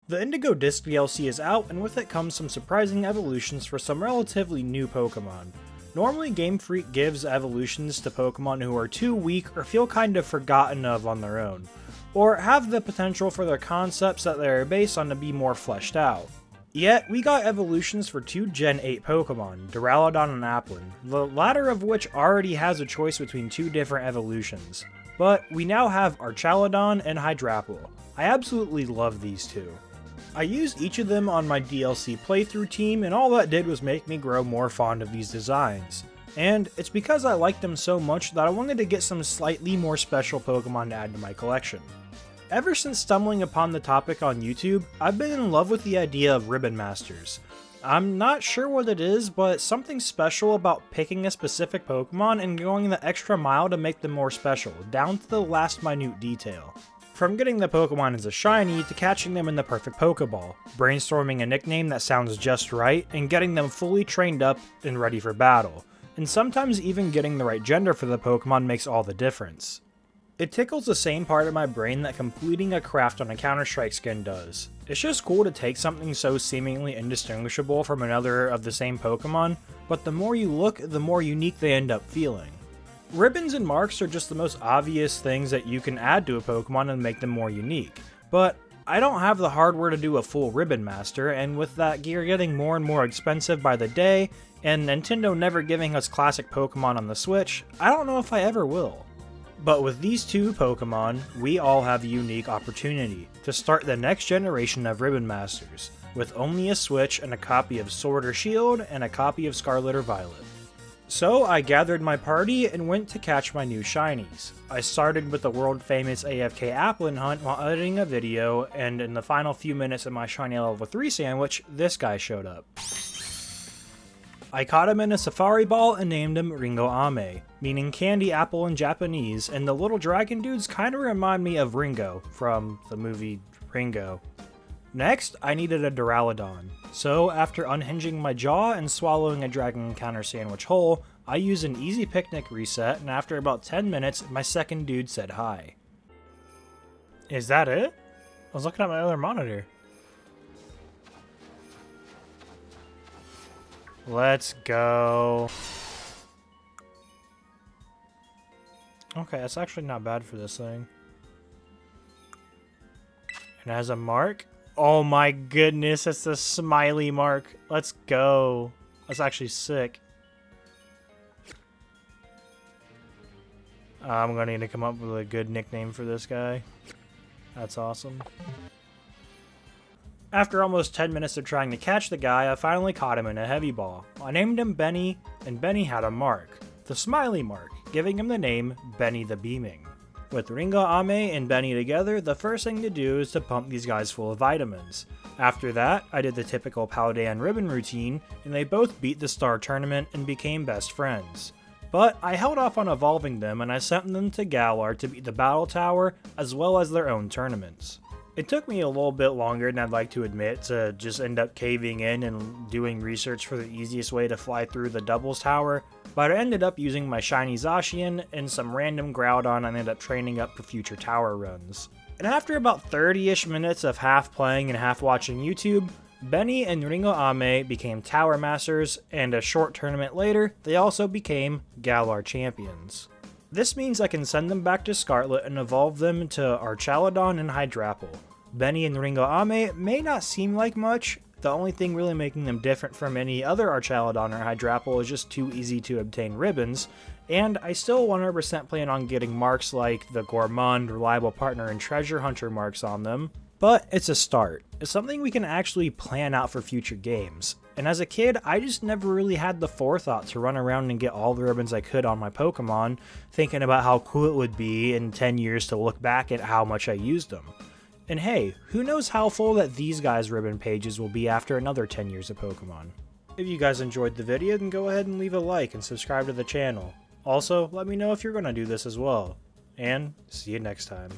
The Indigo Disc DLC is out, and with it comes some surprising evolutions for some relatively new Pokemon. Normally, Game Freak gives evolutions to Pokemon who are too weak or feel kind of forgotten of on their own, or have the potential for their concepts that they are based on to be more fleshed out. Yet, we got evolutions for two Gen 8 Pokemon, Duraludon and Applin, the latter of which already has a choice between two different evolutions. But we now have Archaludon and Hydrapple. I absolutely love these two. I used each of them on my DLC playthrough team, and all that did was make me grow more fond of these designs. And it's because I liked them so much that I wanted to get some slightly more special Pokemon to add to my collection. Ever since stumbling upon the topic on YouTube, I've been in love with the idea of Ribbon Masters. I'm not sure what it is, but something special about picking a specific Pokemon and going the extra mile to make them more special, down to the last minute detail. From getting the Pokemon as a shiny to catching them in the perfect Pokeball, brainstorming a nickname that sounds just right, and getting them fully trained up and ready for battle. And sometimes even getting the right gender for the Pokemon makes all the difference. It tickles the same part of my brain that completing a craft on a Counter-Strike skin does. It's just cool to take something so seemingly indistinguishable from another of the same Pokemon, but the more you look, the more unique they end up feeling. Ribbons and marks are just the most obvious things that you can add to a Pokemon and make them more unique, but I don't have the hardware to do a full Ribbon Master, and with that gear getting more and more expensive by the day, and Nintendo never giving us classic Pokemon on the Switch, I don't know if I ever will. But with these two Pokemon, we all have a unique opportunity to start the next generation of Ribbon Masters, with only a Switch and a copy of Sword or Shield and a copy of Scarlet or Violet. So I gathered my party and went to catch my new shinies. I started with the world famous AFK Applin hunt while editing a video, and in the final few minutes of my shiny level 3 sandwich, this guy showed up. I caught him in a safari ball and named him Ringo Ame, meaning candy apple in Japanese, and the little dragon dudes kinda remind me of Ringo from the movie Ringo. Next, I needed a Duraludon, so after unhinging my jaw and swallowing a dragon encounter sandwich whole, I used an easy picnic reset, and after about 10 minutes, my second dude said hi. Is that it? I was looking at my other monitor. Let's go. Okay, that's actually not bad for this thing. It has a mark. Oh my goodness, it's a smiley mark. Let's go. That's actually sick. I'm gonna need to come up with a good nickname for this guy. That's awesome. After almost 10 minutes of trying to catch the guy, I finally caught him in a heavy ball. I named him Benny, and Benny had a mark, the smiley mark, giving him the name Benny the Beaming. With Ringo Ame and Benny together, the first thing to do is to pump these guys full of vitamins. After that, I did the typical Paldean Ribbon routine, and they both beat the Star Tournament and became best friends. But I held off on evolving them, and I sent them to Galar to beat the Battle Tower, as well as their own tournaments. It took me a little bit longer than I'd like to admit to just end up caving in and doing research for the easiest way to fly through the Doubles Tower, but I ended up using my shiny Zacian and some random Groudon and ended up training up for future tower runs. And after about 30-ish minutes of half playing and half watching YouTube, Benny and Ringo Ame became Tower Masters, and a short tournament later, they also became Galar Champions. This means I can send them back to Scarlet and evolve them to Archaludon and Hydrapple. Benny and Ringo Ame may not seem like much, the only thing really making them different from any other Archaludon or Hydrapple is just too easy to obtain ribbons, and I still 100% plan on getting marks like the Gourmand, Reliable Partner, and Treasure Hunter marks on them, but it's a start. It's something we can actually plan out for future games. And as a kid, I just never really had the forethought to run around and get all the ribbons I could on my Pokemon, thinking about how cool it would be in 10 years to look back at how much I used them. And hey, who knows how full that these guys' ribbon pages will be after another 10 years of Pokemon. If you guys enjoyed the video, then go ahead and leave a like and subscribe to the channel. Also, let me know if you're going to do this as well. And see you next time.